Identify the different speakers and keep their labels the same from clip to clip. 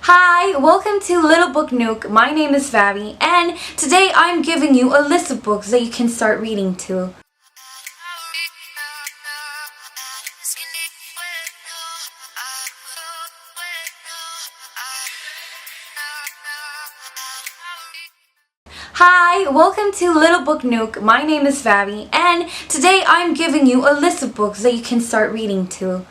Speaker 1: Hi, welcome to Little Book Nook. My name is Fabi, and today I'm giving you a list of books that you can start reading to. Hi, welcome to Little Book Nook. My name is Fabi, and today I'm giving you a list of books that you can start reading to.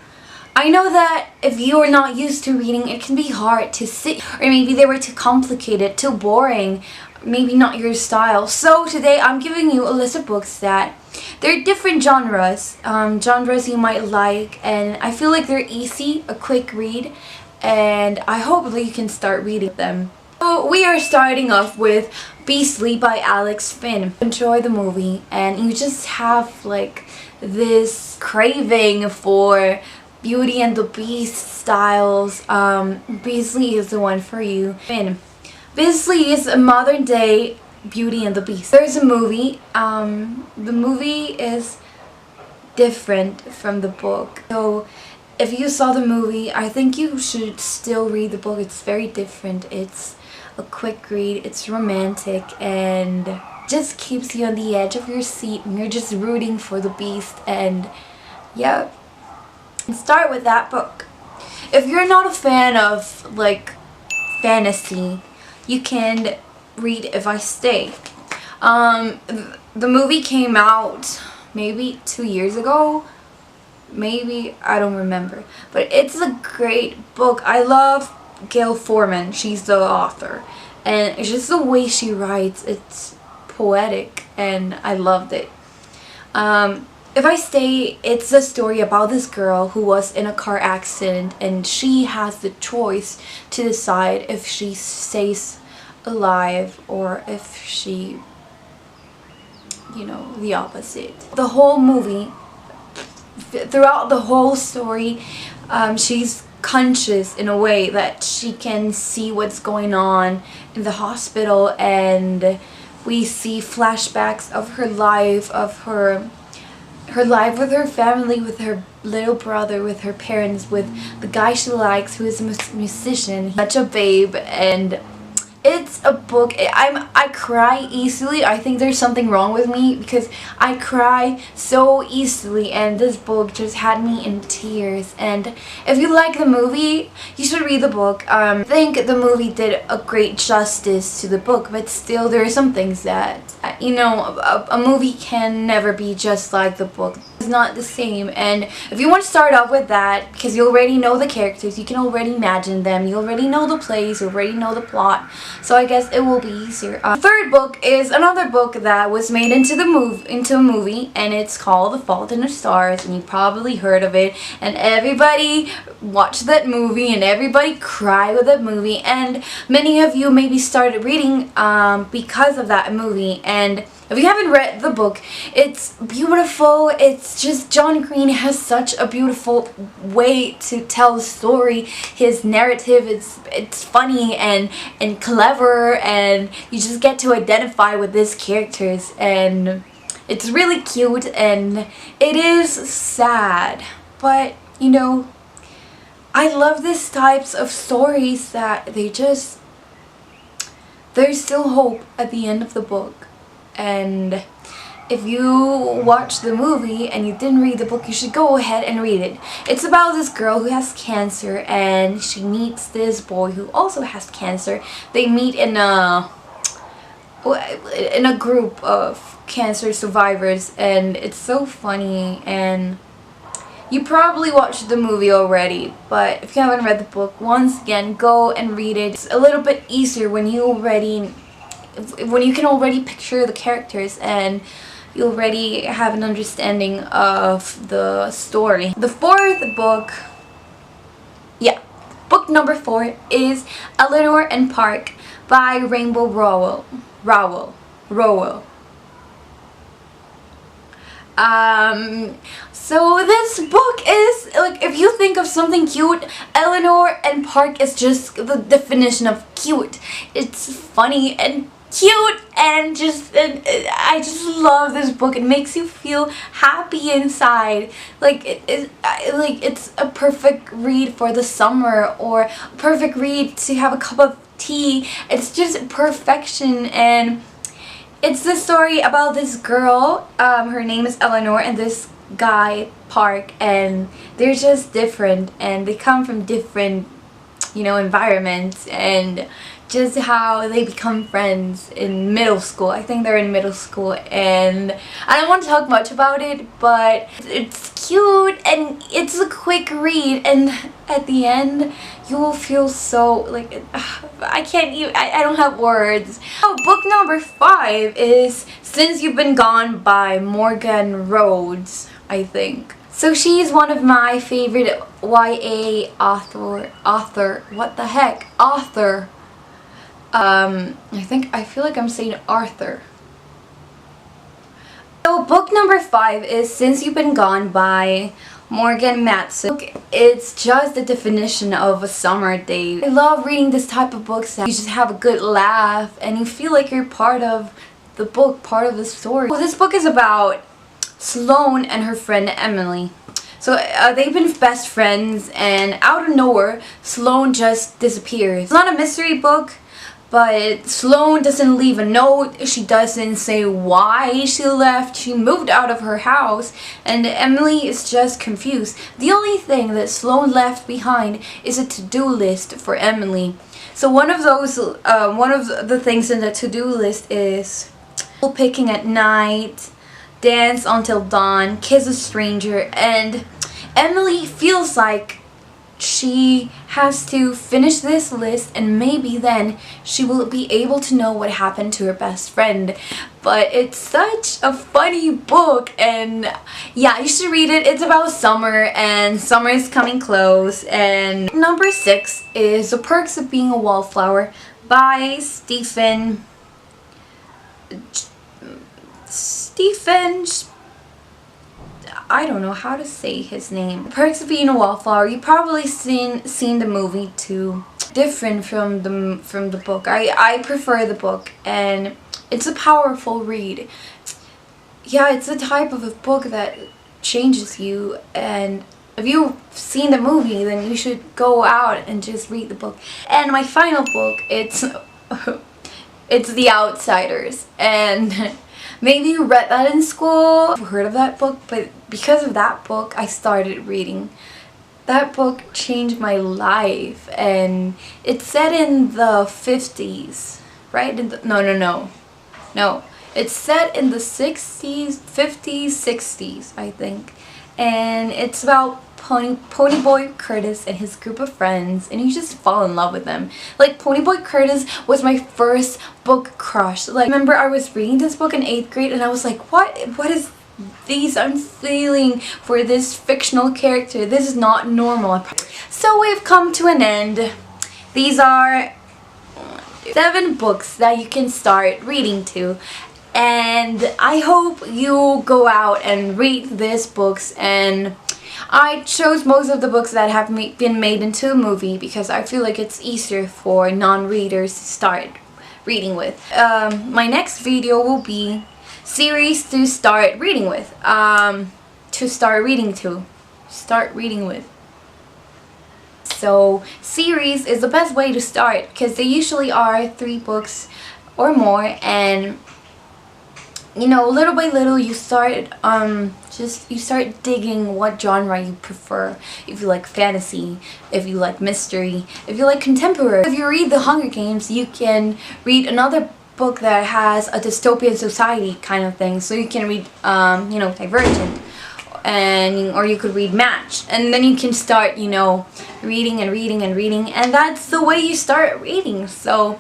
Speaker 1: I know that if you are not used to reading, it can be hard to sit, or maybe they were too complicated, too boring, maybe not your style. So today I'm giving you a list of books that they're different genres, genres you might like, and I feel like they're easy, a quick read, and I hope that you can start reading them. So we are starting off with Beastly by Alex Finn. Enjoy the movie, and you just have like this craving for Beauty and the Beast styles. Beastly is the one for you. Finn. Beastly is a modern day Beauty and the Beast. There's a movie. The movie is different from the book. So if you saw the movie, I think you should still read the book. It's very different. It's a quick read. It's romantic and just keeps you on the edge of your seat and you're just rooting for the Beast. And yeah. Start with that book. If you're not a fan of like fantasy, you can read If I Stay. The movie came out maybe 2 years ago, maybe, I don't remember, but it's a great book. I love Gail Forman, she's the author, and it's just the way she writes, it's poetic and I loved it. If I Stay, it's a story about this girl who was in a car accident and she has the choice to decide if she stays alive or if she, the opposite. The whole movie, throughout the whole story, she's conscious in a way that she can see what's going on in the hospital, and we see flashbacks of her life, of her life with her family, with her little brother, with her parents, with the guy she likes who is a musician, such a babe. And it's a book, I cry easily. I think there's something wrong with me because I cry so easily, and this book just had me in tears. And if you like the movie, you should read the book. I think the movie did a great justice to the book, but still there are some things that, a movie can never be just like the book. It's not the same. And if you want to start off with that, because you already know the characters, you can already imagine them, you already know the plays, you already know the plot, so I guess it will be easier. Third book is another book that was made into a movie, and it's called The Fault in the Stars, and you probably heard of it, and everybody watched that movie and everybody cried with that movie, and many of you maybe started reading because of that movie. And if you haven't read the book, it's beautiful. It's just, John Green has such a beautiful way to tell the story. His narrative, it's funny and clever, and you just get to identify with these characters, and it's really cute, and it is sad, but I love these types of stories that there's still hope at the end of the book. And if you watch the movie and you didn't read the book, you should go ahead and read it. It's about this girl who has cancer, and she meets this boy who also has cancer. They meet in a group of cancer survivors, and it's so funny. And you probably watched the movie already, but if you haven't read the book, once again, go and read it. It's a little bit easier when you can already picture the characters and you already have an understanding of the story. The fourth book, book number 4 is Eleanor and Park by Rainbow Rowell. So this book is, like, if you think of something cute, Eleanor and Park is just the definition of cute. It's funny and cute and I just love this book. It makes you feel happy inside. Like it's a perfect read for the summer, or a perfect read to have a cup of tea. It's just perfection. And it's the story about this girl, her name is Eleanor, and this guy, Park, and they're just different, and they come from different, environments, and just how they become friends in middle school. I think they're in middle school, and I don't want to talk much about it, but it's cute, and it's a quick read, and at the end, you will feel so, like, I can't even, I don't have words. So, book number 5 is Since You've Been Gone by Morgan Rhodes, I think. So she's one of my favorite YA author, what the heck, author. I feel like I'm saying Arthur. So book number 5 is Since You've Been Gone by Morgan Matson. It's just the definition of a summer day. I love reading this type of books that you just have a good laugh and you feel like you're part of the book, part of the story. Well, this book is about Sloane and her friend Emily. So they've been best friends, and out of nowhere, Sloane just disappears. It's not a mystery book, but Sloane doesn't leave a note. She doesn't say why she left. She moved out of her house, and Emily is just confused. The only thing that Sloane left behind is a to-do list for Emily. So one of the things in the to-do list is picking at night, dance until dawn, kiss a stranger, and Emily feels like she has to finish this list, and maybe then she will be able to know what happened to her best friend. But it's such a funny book, and yeah, you should read it. It's about summer, and summer is coming close. And number 6 is The Perks of Being a Wallflower by Stephen, I don't know how to say his name. Perks of Being a Wallflower. You probably seen the movie too. Different from the book. I prefer the book, and it's a powerful read. Yeah, it's the type of a book that changes you, and if you've seen the movie, then you should go out and just read the book. And my final book, it's The Outsiders, and maybe you read that in school, I've heard of that book, but because of that book, I started reading. That book changed my life, and it's set in the 50s, right? No. It's set in the 60s, 50s, 60s, I think. And it's about Ponyboy Curtis and his group of friends, and you just fall in love with them. Like, Ponyboy Curtis was my first book crush. Like, I remember I was reading this book in 8th grade, and I was like, what is these I'm feeling for this fictional character? This is not normal. So we've come to an end. These are 7 books that you can start reading to, and I hope you go out and read these books. And I chose most of the books that have been made into a movie because I feel like it's easier for non-readers to start reading with. My next video will be series to start reading with. Start reading with. So series is the best way to start because they usually are 3 books or more, and little by little you start digging what genre you prefer. If you like fantasy, if you like mystery, if you like contemporary. If you read The Hunger Games, you can read another book that has a dystopian society kind of thing. So you can read Divergent, or you could read Match, and then you can start reading and reading and reading, and that's the way you start reading. So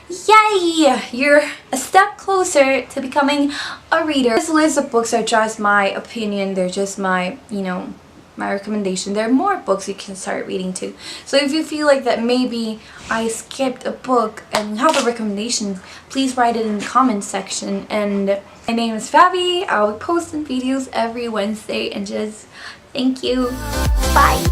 Speaker 1: yay! You're a step closer to becoming a reader. This list of books are just my opinion. They're just my, my recommendation. There are more books you can start reading too. So if you feel like that maybe I skipped a book and have a recommendation, please write it in the comments section. And my name is Fabi. I'll be posting videos every Wednesday, and just thank you. Bye!